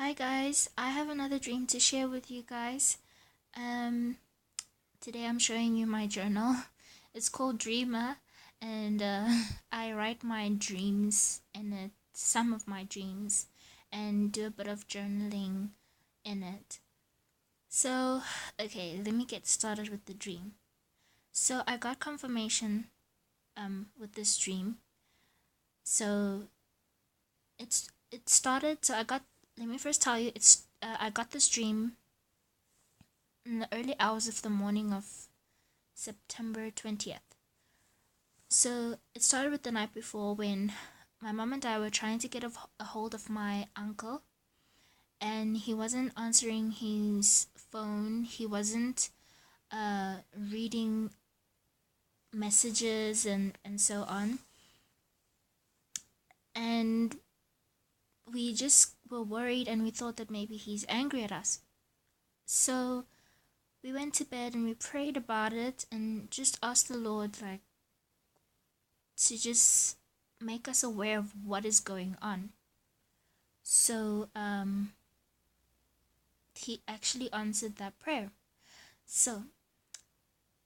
Hi guys, I have another dream to share with you guys. Um, Today I'm showing you my journal. It's called Dreamer, and I write my dreams in it, some of my dreams, and do a bit of journaling in it. So, okay, let me get started with the dream. So I got confirmation with this dream. So it started. So I got. Let me first tell you, I got this dream in the early hours of the morning of September 20th. So it started with the night before when my mom and I were trying to get a hold of my uncle, and he wasn't answering his phone. He wasn't reading messages and so on. And we just were worried, and we thought that maybe he's angry at us. So we went to bed and we prayed about it and just asked the Lord, like, to just make us aware of what is going on. So he actually answered that prayer. So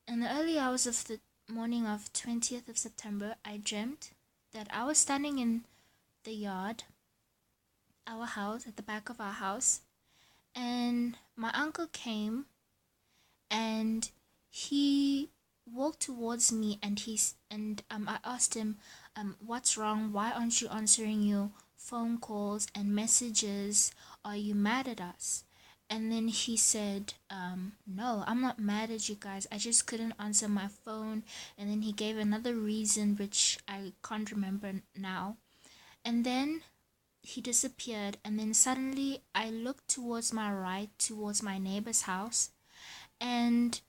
in the early hours of the morning of 20th of September, I dreamt that I was standing in the yard, our house, at the back of our house, and my uncle came and he walked towards me, and I asked him, what's wrong? Why aren't you answering your phone calls and messages? Are you mad at us? And then he said, no, I'm not mad at you guys. I just couldn't answer my phone. And then he gave another reason, which I can't remember now. And then he disappeared. And then suddenly I looked towards my right, towards my neighbor's house. And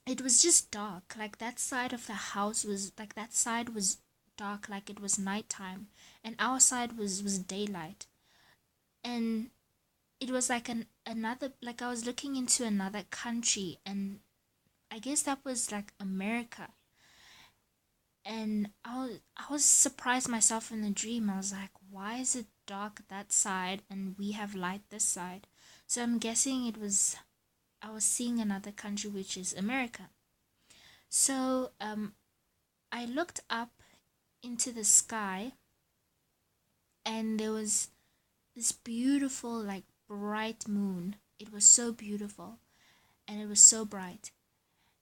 it was just dark. Like that side of the house was like that side was dark, like it was nighttime, and our side was daylight. And it was like another, like I was looking into another country, and I guess that was like America. And I was surprised myself in the dream. I was like, why is it dark that side and we have light this side? So I'm guessing I was seeing another country, which is America. So I looked up into the sky, and there was this beautiful, like, bright moon. It was so beautiful, and it was so bright.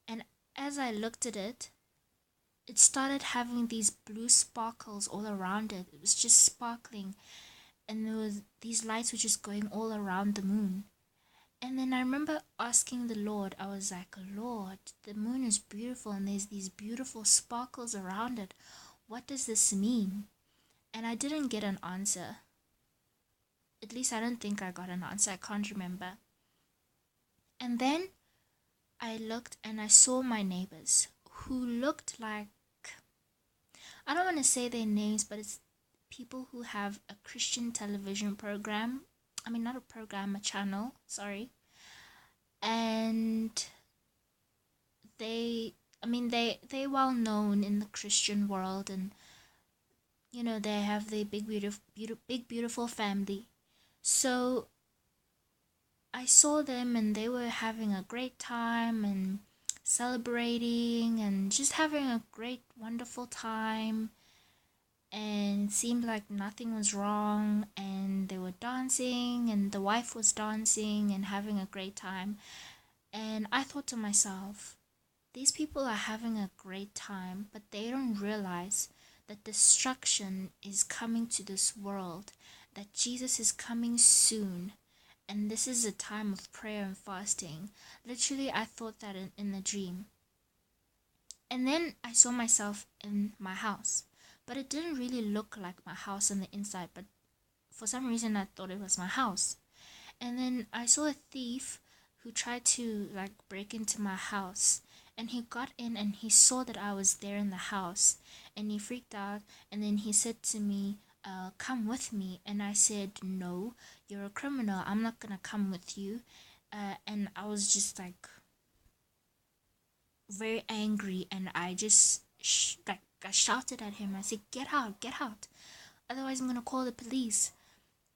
And as I looked at it, it started having these blue sparkles all around it. It was just sparkling, and these lights were just going all around the moon. And then I remember asking the Lord, I was like, Lord, the moon is beautiful and there's these beautiful sparkles around it. What does this mean? And I didn't get an answer. At least I don't think I got an answer. I can't remember. And then I looked and I saw my neighbors who looked like, I don't want to say their names, but it's people who have a Christian television program. I mean, not a program, a channel, sorry. And they well known in the Christian world, and they have the big beautiful family. So I saw them, and they were having a great time and celebrating and just having a great wonderful time, and it seemed like nothing was wrong, and they were dancing, and the wife was dancing and having a great time. And I thought to myself, these people are having a great time, but they don't realize that destruction is coming to this world, that Jesus is coming soon, and this is a time of prayer and fasting. Literally, I thought that in the dream. And then I saw myself in my house, but it didn't really look like my house on the inside, but for some reason I thought it was my house. And then I saw a thief who tried to like break into my house, and he got in and he saw that I was there in the house, and he freaked out, and then he said to me, come with me. And I said, no, you're a criminal, I'm not gonna come with you. And I was just like very angry, and I just I shouted at him. I said, get out, otherwise I'm gonna call the police.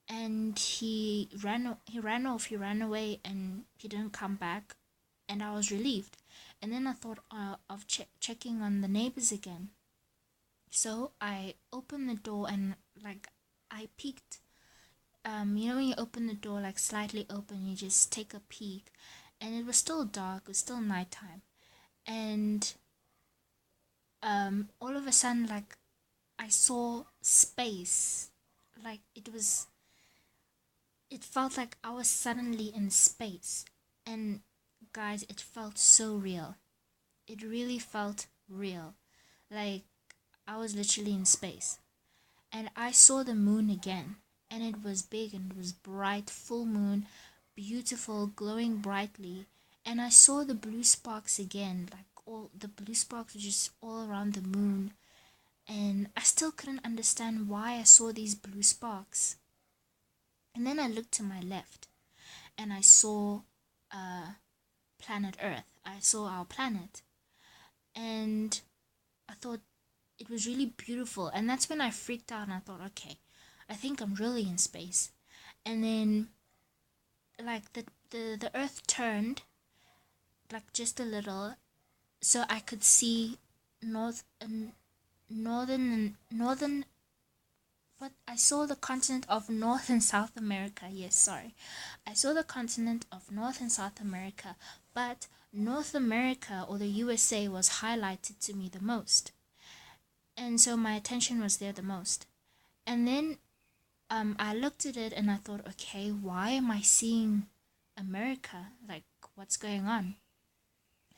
and he ran away, and he didn't come back, and I was relieved. And then I thought of checking on the neighbors again. So I opened the door and like I peeked. You know when you open the door like slightly open, you just take a peek, and it was still dark. It was still nighttime, and all of a sudden like I saw space. Like it felt like I was suddenly in space. And guys, it felt so real. It really felt real. Like I was literally in space. And I saw the moon again. And it was big and it was bright, full moon, beautiful, glowing brightly. And I saw the blue sparks again. Like all the blue sparks were just all around the moon. And I still couldn't understand why I saw these blue sparks. And then I looked to my left and I saw planet Earth. I saw our planet. And I thought it was really beautiful. And that's when I freaked out and I thought, okay, I think I'm really in space. And then like the Earth turned like just a little so I could see northern, but I saw the continent of North and South America. Yes, sorry. I saw the continent of North and South America, but North America or the USA was highlighted to me the most. And so my attention was there the most. And then I looked at it and I thought, okay, why am I seeing America? Like, what's going on?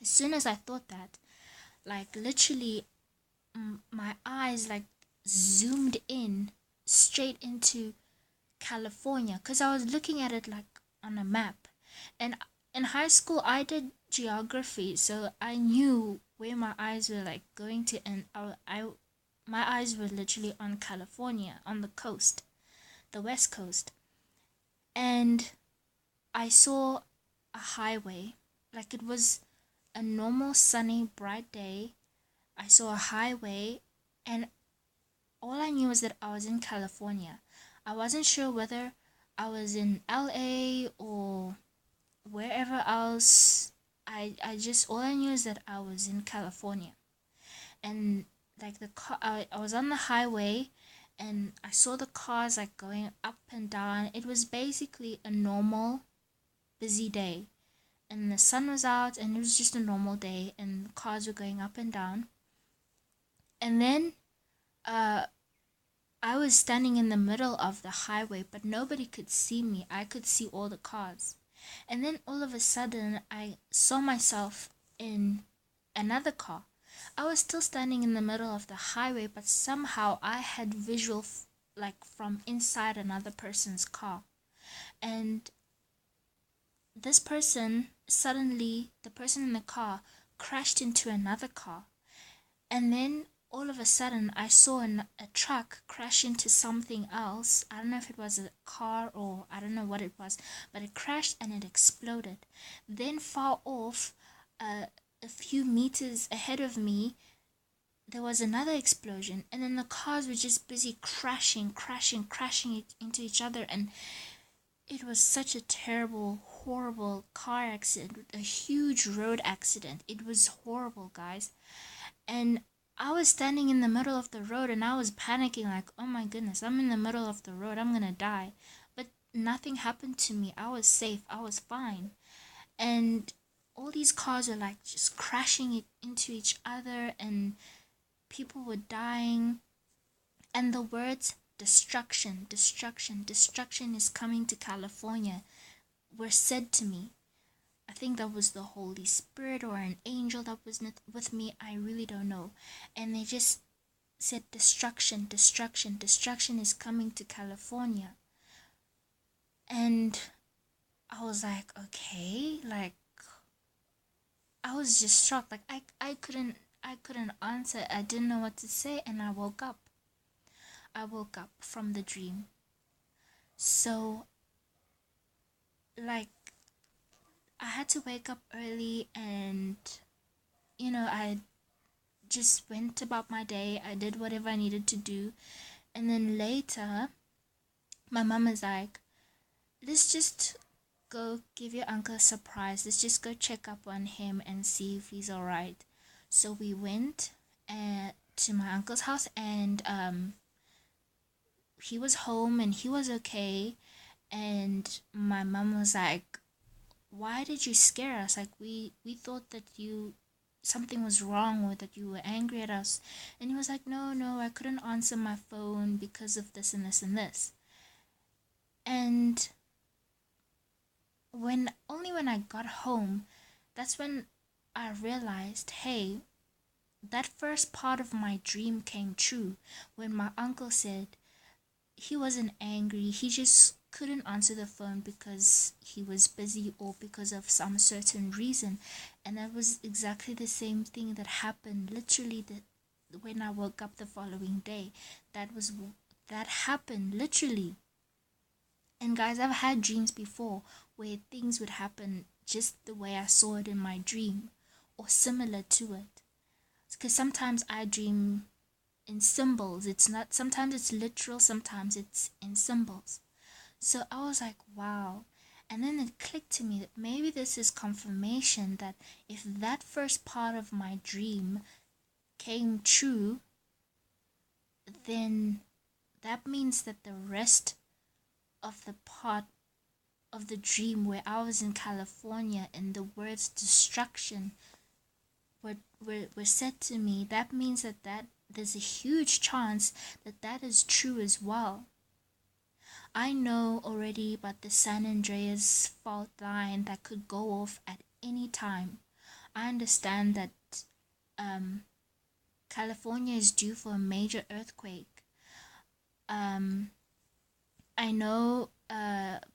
As soon as I thought that, like literally my eyes like zoomed in straight into California because I was looking at it like on a map. And in high school, I did geography, so I knew where my eyes were like going to, and my eyes were literally on California, on the coast, the west coast. And I saw a highway, like it was a normal sunny bright day. I saw a highway, and all I knew was that I was in California. I wasn't sure whether I was in LA or wherever else. I just, all I knew is that I was in California. And like the car, I was on the highway and I saw the cars like going up and down. It was basically a normal busy day. And the sun was out and it was just a normal day and the cars were going up and down. And then I was standing in the middle of the highway, but nobody could see me. I could see all the cars. And then all of a sudden, I saw myself in another car. I was still standing in the middle of the highway, but somehow I had visual like from inside another person's car. And this person, suddenly, the person in the car crashed into another car. And then all of a sudden I saw a truck crash into something else. I don't know if it was a car or I don't know what it was, but it crashed and it exploded. Then far off, a few meters ahead of me, there was another explosion, and then the cars were just busy crashing into each other. And it was such a terrible, horrible car accident, a huge road accident. It was horrible, guys. And I was standing in the middle of the road and I was panicking like, oh my goodness, I'm in the middle of the road, I'm gonna die. But nothing happened to me. I was safe, I was fine. And all these cars were like just crashing into each other and people were dying. And the words destruction, destruction, destruction is coming to California were said to me. I think that was the Holy Spirit or an angel that was with me. I really don't know. And they just said destruction, destruction, destruction is coming to California. And I was like, okay, like I was just shocked. Like I couldn't answer. I didn't know what to say, and I woke up. I woke up from the dream. So like I had to wake up early and I just went about my day. I did whatever I needed to do. And then later my mom is like, let's just go give your uncle a surprise. Let's just go check up on him and see if he's all right. So we went to my uncle's house, and he was home and he was okay. And my mom was like, why did you scare us? Like, we thought that you something was wrong, or that you were angry at us. And he was like, no, I couldn't answer my phone because of this and this and this. And when I got home, that's when I realized, hey, that first part of my dream came true when my uncle said he wasn't angry, he just couldn't answer the phone because he was busy or because of some certain reason. And that was exactly the same thing that happened literally when I woke up the following day. That happened literally. And guys, I've had dreams before where things would happen just the way I saw it in my dream, or similar to it. Because sometimes I dream in symbols. It's not, sometimes it's literal, sometimes it's in symbols. So I was like, wow. And then it clicked to me that maybe this is confirmation that if that first part of my dream came true, then that means that the rest of the part of the dream where I was in California and the words destruction were said to me, that means that there's a huge chance that that is true as well. I know already about the San Andreas fault line that could go off at any time. I understand that California is due for a major earthquake. I know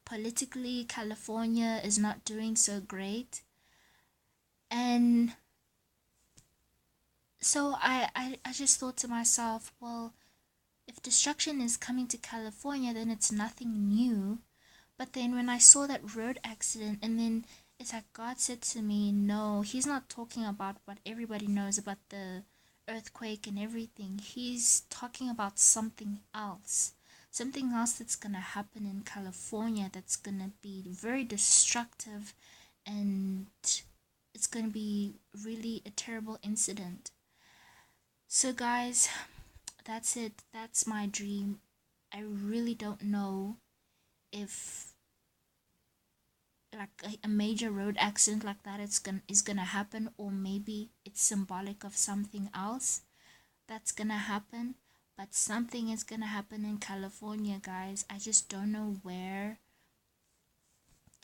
politically California is not doing so great. And so I just thought to myself, well, if destruction is coming to California, then it's nothing new. But then when I saw that road accident, and then it's like God said to me, no, he's not talking about what everybody knows about the earthquake and everything. He's talking about something else. Something else that's going to happen in California that's going to be very destructive, and it's going to be really a terrible incident. So, guys, that's it. That's my dream. I really don't know if like a major road accident like that is gonna happen, or maybe it's symbolic of something else that's gonna happen. But something is gonna happen in California, guys. I just don't know where.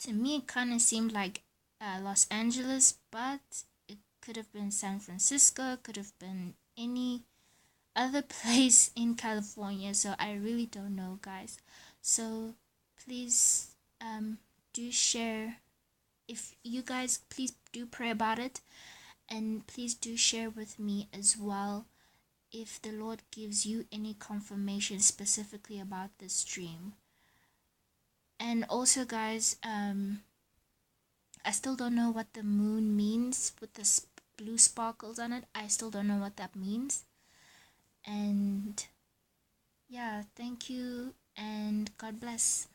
To me, it kind of seemed like Los Angeles, but it could have been San Francisco, could have been any other place in California. So I really don't know, guys. So please do share. If you guys, please do pray about it, and please do share with me as well if the Lord gives you any confirmation specifically about this dream. And also, guys, I still don't know what the moon means with the blue sparkles on it. I still don't know what that means. And yeah, thank you, and God bless.